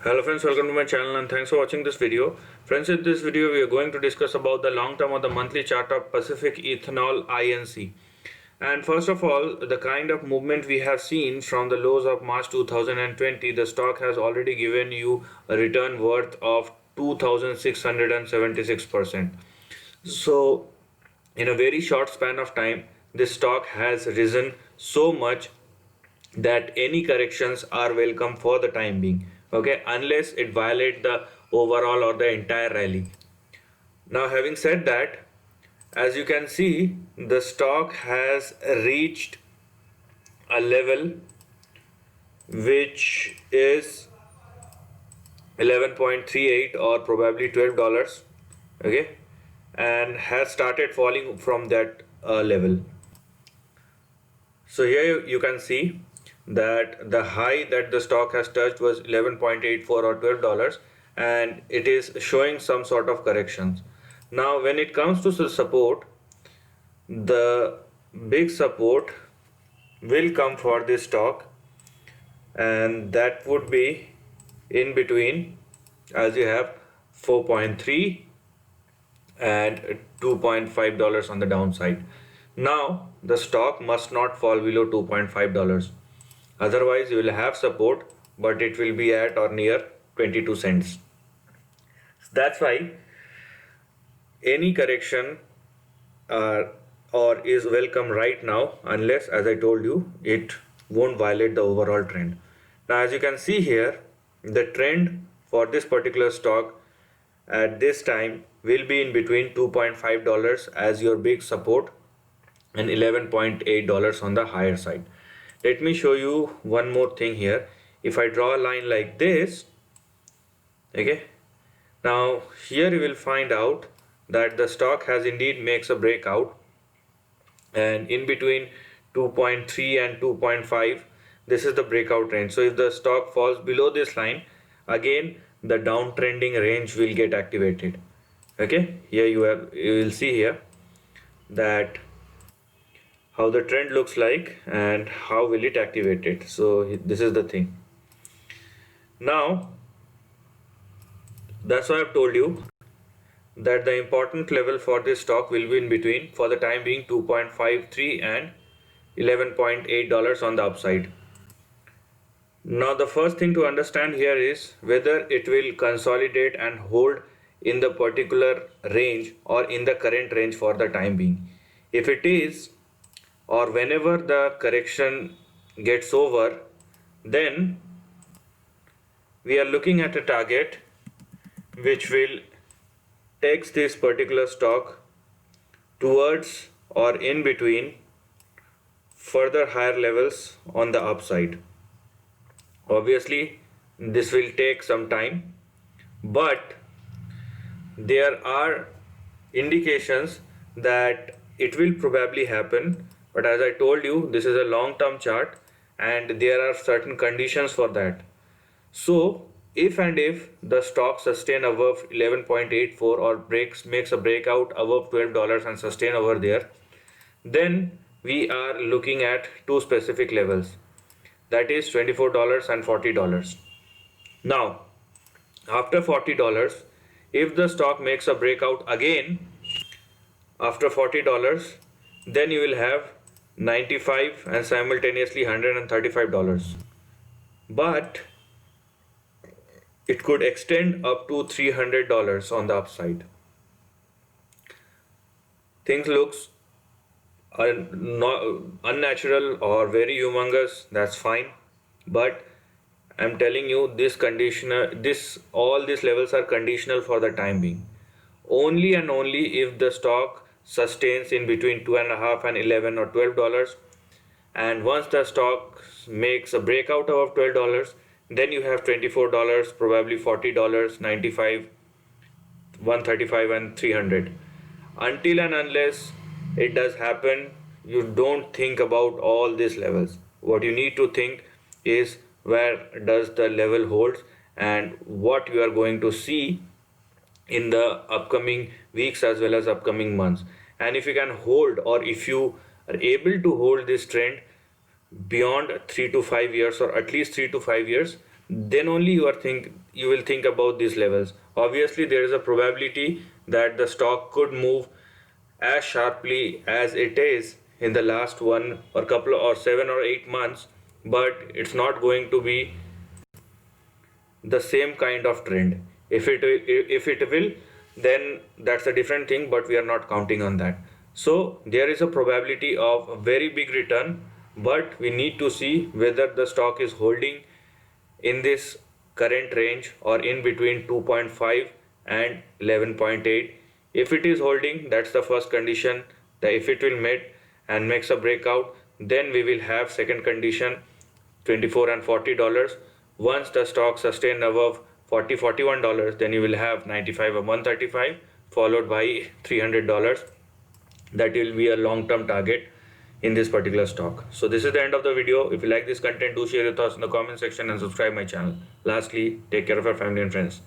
Hello friends, welcome to my channel and thanks for watching this video. Friends, in this video we are going to discuss about the long term or the monthly chart of Pacific Ethanol Inc. And first of all, the kind of movement we have seen from the lows of March 2020, the stock has already given you a return worth of 2676%. So in a very short span of time, this stock has risen so much that any corrections are welcome for the time being, okay, unless it violate the overall or the entire rally. Now having said that, as you can see, the stock has reached a level which is 11.38 or probably $12, okay, and has started falling from that level. So here you can see that the high that the stock has touched was 11.84 or $12, and it is showing some sort of corrections. Now when it comes to the support, the big support will come for this stock, and that would be in between, as you have 4.3 and $2.5 on the downside. Now the stock must not fall below $2.5, otherwise you will have support, but it will be at or near 22 cents. That's why any correction uh, or is welcome right now, unless, as I told you, it won't violate the overall trend. Now as you can see here, the trend for this particular stock at this time will be in between $2.5 as your big support and $11.8 on the higher side. Let me show you one more thing here. If I draw a line like this, okay, now here you will find out that the stock has indeed makes a breakout, and in between 2.3 and 2.5, this is the breakout range. So if the stock falls below this line, again the downtrending range will get activated. Okay, here you will see here that how the trend looks like and how will it activate it. So this is the thing. Now that's why I've told you that the important level for this stock will be in between, for the time being, 2.53 and $11.8 on the upside. Now the first thing to understand here is whether it will consolidate and hold in the particular range or in the current range for the time being. If it is, or whenever the correction gets over, then we are looking at a target which will takes this particular stock towards or in between further higher levels on the upside. Obviously this will take some time, but there are indications that it will probably happen. But as I told you, this is a long-term chart and there are certain conditions for that. So if and if the stock sustain above 11.84 or makes a breakout above $12 and sustain over there, then we are looking at two specific levels, that is $24 and $40. Now after $40, if the stock makes a breakout again after $40, then you will have 95 and simultaneously $135. But it could extend up to $300 on the upside. Things looks unnatural or very humongous, that's fine, but I'm telling you, this conditioner, this all these levels are conditional for the time being. Only and only if the stock sustains in between 2.5 and 11 or $12, and once the stock makes a breakout of $12, then you have $24, probably $40, 95, 135 and 300. Until and unless it does happen, you don't think about all these levels. What you need to think is where does the level holds and what you are going to see in the upcoming weeks as well as upcoming months. And if you can hold, or if you are able to hold this trend beyond 3 to 5 years, or at least 3 to 5 years, then only you will think about these levels. Obviously, there is a probability that the stock could move as sharply as it is in the last one or couple or 7 or 8 months, but it's not going to be the same kind of trend. If it will, then that's a different thing, but we are not counting on that. So there is a probability of a very big return, but we need to see whether the stock is holding in this current range or in between 2.5 and 11.8. If it is holding, that's the first condition. That if it will meet and makes a breakout, then we will have second condition, 24 and $40. Once the stock sustain above 40 $41, then you will have 95 or 135 followed by $300. That will be a long-term target in this particular stock. So this is the end of the video. If you like this content, do share your thoughts in the comment section and subscribe my channel. Lastly, take care of your family and friends.